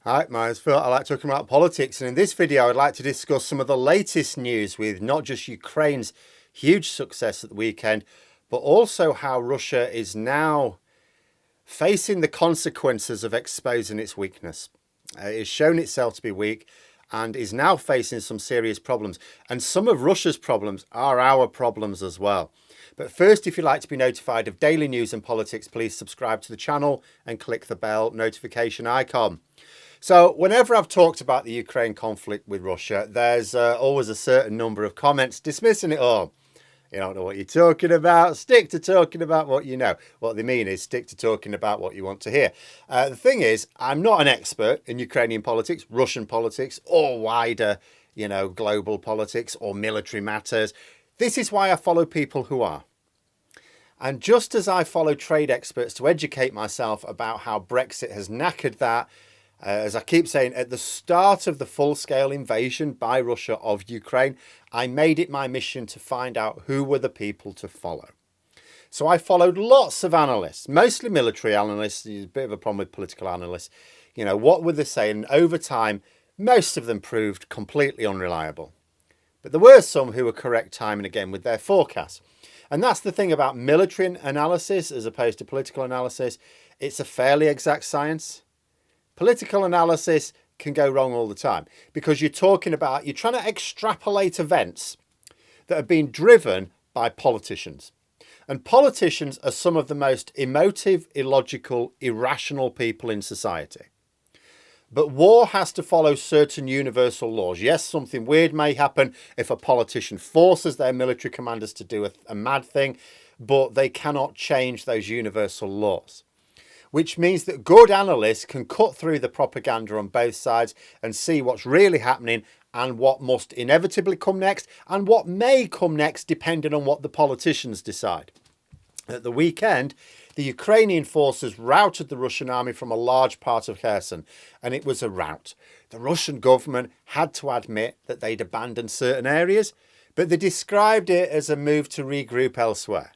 Hi, my name's Phil. I like talking about politics, and in this video, I'd like to discuss some of the latest news with not just Ukraine's huge success at the weekend, but also how Russia is now facing the consequences of exposing its weakness. It's shown itself to be weak and is now facing some serious problems. And some of Russia's problems are our problems as well. But first, if you'd like to be notified of daily news and politics, please subscribe to the channel and click the bell notification icon. So whenever I've talked about the Ukraine conflict with Russia, there's always a certain number of comments dismissing it all. You don't know what you're talking about. Stick to talking about what you know. What they mean is stick to talking about what you want to hear. The thing is, I'm not an expert in Ukrainian politics, Russian politics, or wider, global politics or military matters. This is why I follow people who are. And just as I follow trade experts to educate myself about how Brexit has knackered that, as I keep saying, at the start of the full-scale invasion by Russia of Ukraine, I made it my mission to find out who were the people to follow. So I followed lots of analysts, mostly military analysts. There's a bit of a problem with political analysts. What were they saying? Over time, most of them proved completely unreliable. But there were some who were correct time and again with their forecasts. And that's the thing about military analysis as opposed to political analysis. It's a fairly exact science. Political analysis can go wrong all the time because you're trying to extrapolate events that are being driven by politicians. And politicians are some of the most emotive, illogical, irrational people in society. But war has to follow certain universal laws. Yes, something weird may happen if a politician forces their military commanders to do a mad thing, but they cannot change those universal laws. Which means that good analysts can cut through the propaganda on both sides and see what's really happening and what must inevitably come next and what may come next depending on what the politicians decide. At the weekend, the Ukrainian forces routed the Russian army from a large part of Kherson, and it was a rout. The Russian government had to admit that they'd abandoned certain areas, but they described it as a move to regroup elsewhere.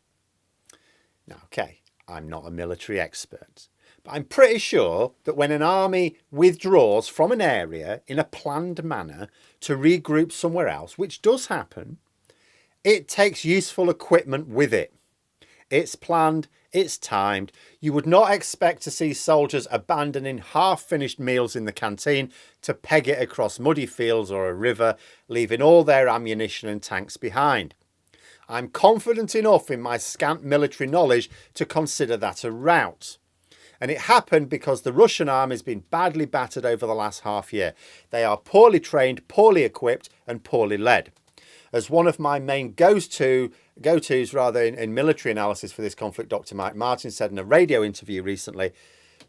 Now, okay, I'm not a military expert, but I'm pretty sure that when an army withdraws from an area in a planned manner to regroup somewhere else, which does happen, it takes useful equipment with it. It's planned, it's timed. You would not expect to see soldiers abandoning half-finished meals in the canteen to peg it across muddy fields or a river, leaving all their ammunition and tanks behind. I'm confident enough in my scant military knowledge to consider that a rout. And it happened because the Russian army has been badly battered over the last half year. They are poorly trained, poorly equipped and poorly led. As one of my main go-tos in military analysis for this conflict, Dr. Mike Martin said in a radio interview recently,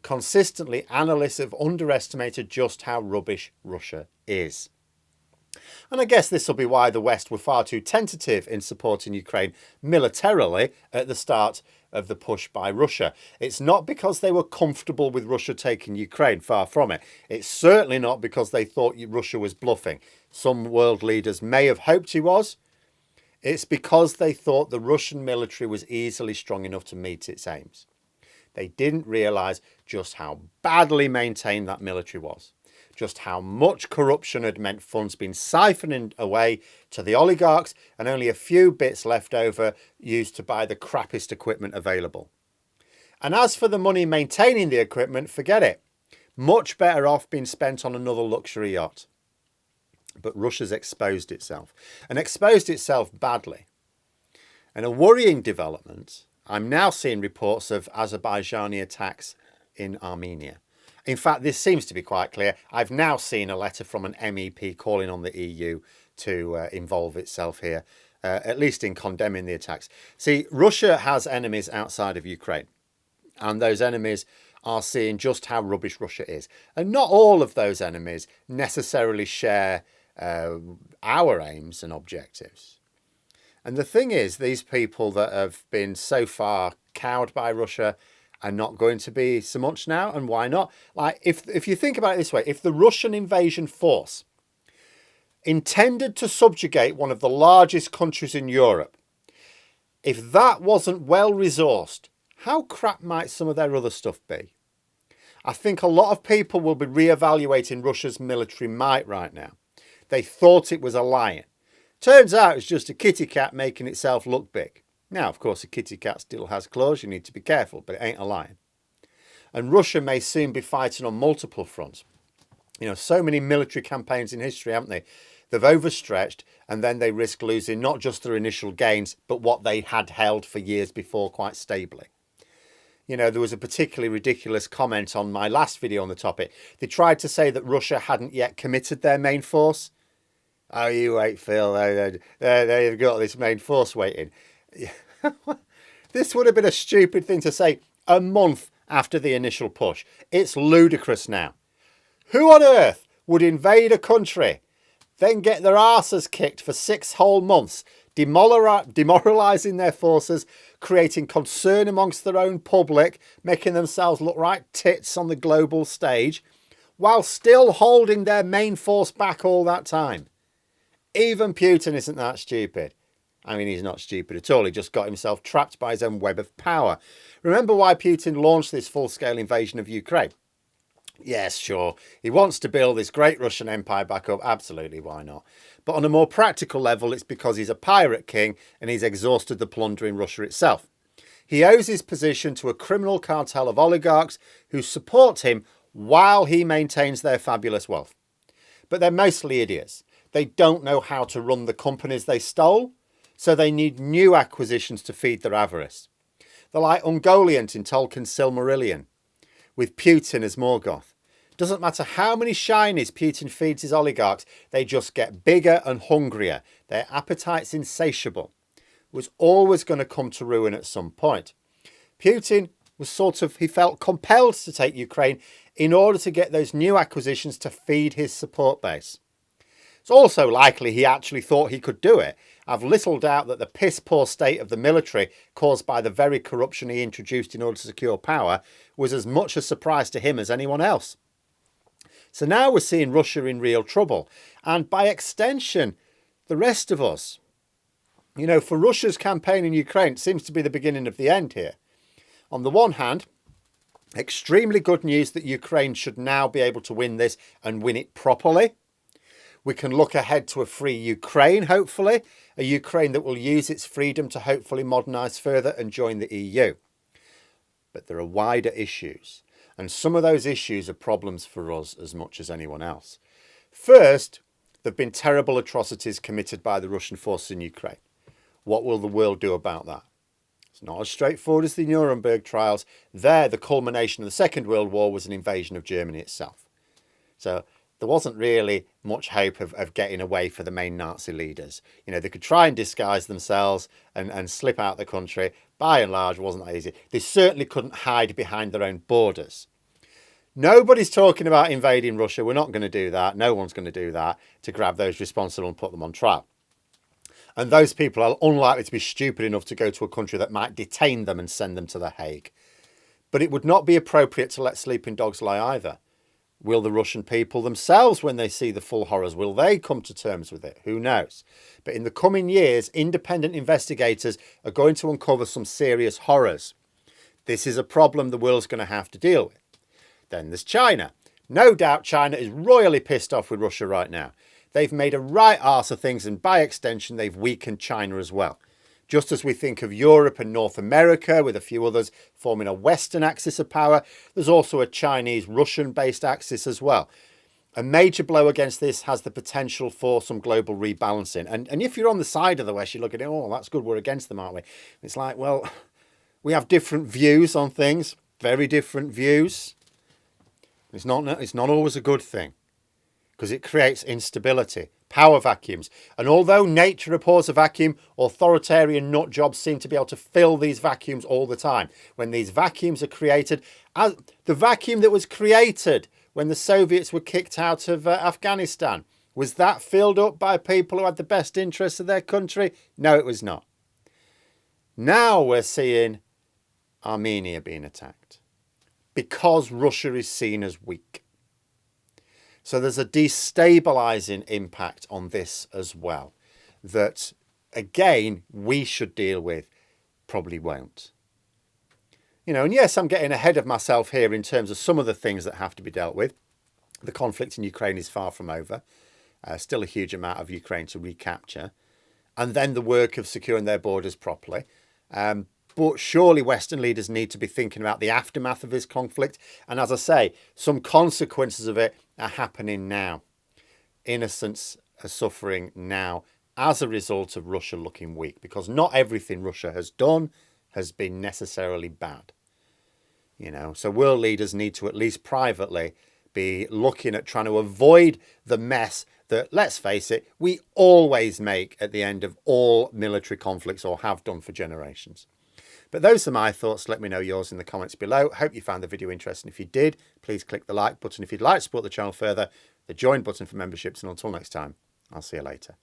consistently analysts have underestimated just how rubbish Russia is. And I guess this will be why the West were far too tentative in supporting Ukraine militarily at the start of the push by Russia. It's not because they were comfortable with Russia taking Ukraine, far from it. It's certainly not because they thought Russia was bluffing. Some world leaders may have hoped he was. It's because they thought the Russian military was easily strong enough to meet its aims. They didn't realise just how badly maintained that military was. Just how much corruption had meant funds being siphoned away to the oligarchs and only a few bits left over used to buy the crappiest equipment available. And as for the money maintaining the equipment, forget it. Much better off being spent on another luxury yacht. But Russia's exposed itself, and exposed itself badly. And a worrying development, I'm now seeing reports of Azerbaijani attacks in Armenia. In fact, this seems to be quite clear. I've now seen a letter from an MEP calling on the EU to involve itself here, at least in condemning the attacks. See, Russia has enemies outside of Ukraine, and those enemies are seeing just how rubbish Russia is. And not all of those enemies necessarily share our aims and objectives. And the thing is, these people that have been so far cowed by Russia are not going to be so much now. And why not? Like, if you think about it this way, if the Russian invasion force intended to subjugate one of the largest countries in Europe, if that wasn't well resourced, how crap might some of their other stuff be? I think a lot of people will be re-evaluating Russia's military might right now. They thought it was a lion. Turns out it's just a kitty cat making itself look big. Now, of course, a kitty cat still has claws. You need to be careful, but it ain't a lion. And Russia may soon be fighting on multiple fronts. You know, so many military campaigns in history, haven't they? They've overstretched and then they risk losing not just their initial gains, but what they had held for years before quite stably. You know, there was a particularly ridiculous comment on my last video on the topic. They tried to say that Russia hadn't yet committed their main force. Oh, you wait, Phil. They've got this main force waiting. This would have been a stupid thing to say a month after the initial push. It's ludicrous now. Who on earth would invade a country, then get their arses kicked for 6 whole months, demoralising their forces, creating concern amongst their own public, making themselves look like tits on the global stage, while still holding their main force back all that time? Even Putin isn't that stupid. I mean, he's not stupid at all. He just got himself trapped by his own web of power. Remember why Putin launched this full-scale invasion of Ukraine? Yes, sure. He wants to build this great Russian empire back up. Absolutely, why not? But on a more practical level, it's because he's a pirate king and he's exhausted the plunder in Russia itself. He owes his position to a criminal cartel of oligarchs who support him while he maintains their fabulous wealth. But they're mostly idiots. They don't know how to run the companies they stole, so they need new acquisitions to feed their avarice. They're like Ungoliant in Tolkien's Silmarillion, with Putin as Morgoth. Doesn't matter how many shinies Putin feeds his oligarchs, they just get bigger and hungrier. Their appetite's insatiable. It was always going to come to ruin at some point. Putin was he felt compelled to take Ukraine in order to get those new acquisitions to feed his support base. It's also likely he actually thought he could do it. I've little doubt that the piss-poor state of the military caused by the very corruption he introduced in order to secure power was as much a surprise to him as anyone else. So now we're seeing Russia in real trouble. And by extension, the rest of us. You know, for Russia's campaign in Ukraine, it seems to be the beginning of the end here. On the one hand, extremely good news that Ukraine should now be able to win this and win it properly. We can look ahead to a free Ukraine, hopefully, a Ukraine that will use its freedom to hopefully modernise further and join the EU. But there are wider issues, and some of those issues are problems for us as much as anyone else. First, there have been terrible atrocities committed by the Russian forces in Ukraine. What will the world do about that? It's not as straightforward as the Nuremberg trials. There, the culmination of the Second World War was an invasion of Germany itself. So there wasn't really much hope of getting away for the main Nazi leaders. You know, they could try and disguise themselves and slip out the country. By and large, it wasn't that easy. They certainly couldn't hide behind their own borders. Nobody's talking about invading Russia. We're not going to do that. No one's going to do that to grab those responsible and put them on trial. And those people are unlikely to be stupid enough to go to a country that might detain them and send them to The Hague. But it would not be appropriate to let sleeping dogs lie either. Will the Russian people themselves, when they see the full horrors, will they come to terms with it? Who knows? But in the coming years, independent investigators are going to uncover some serious horrors. This is a problem the world's going to have to deal with. Then there's China. No doubt China is royally pissed off with Russia right now. They've made a right arse of things, and by extension, they've weakened China as well. Just as we think of Europe and North America, with a few others forming a Western axis of power, there's also a Chinese-Russian-based axis as well. A major blow against this has the potential for some global rebalancing. And if you're on the side of the West, you look at it, oh, that's good, we're against them, aren't we? It's like, well, we have different views on things, very different views. It's not always a good thing, because it creates instability, power vacuums. And although nature abhors a vacuum, authoritarian nut jobs seem to be able to fill these vacuums all the time. When these vacuums are created, as the vacuum that was created when the Soviets were kicked out of Afghanistan, was that filled up by people who had the best interests of their country? No, it was not. Now we're seeing Armenia being attacked because Russia is seen as weak. So there's a destabilising impact on this as well that, again, we should deal with, probably won't. And yes, I'm getting ahead of myself here in terms of some of the things that have to be dealt with. The conflict in Ukraine is far from over. Still a huge amount of Ukraine to recapture. And then the work of securing their borders properly. But surely Western leaders need to be thinking about the aftermath of this conflict. And as I say, some consequences of it are happening now. Innocents are suffering now as a result of Russia looking weak, because not everything Russia has done has been necessarily bad. So world leaders need to, at least privately, be looking at trying to avoid the mess that, let's face it, we always make at the end of all military conflicts, or have done for generations. But those are my thoughts. Let me know yours in the comments below. Hope you found the video interesting. If you did, please click the like button. If you'd like to support the channel further, the join button for memberships. And until next time, I'll see you later.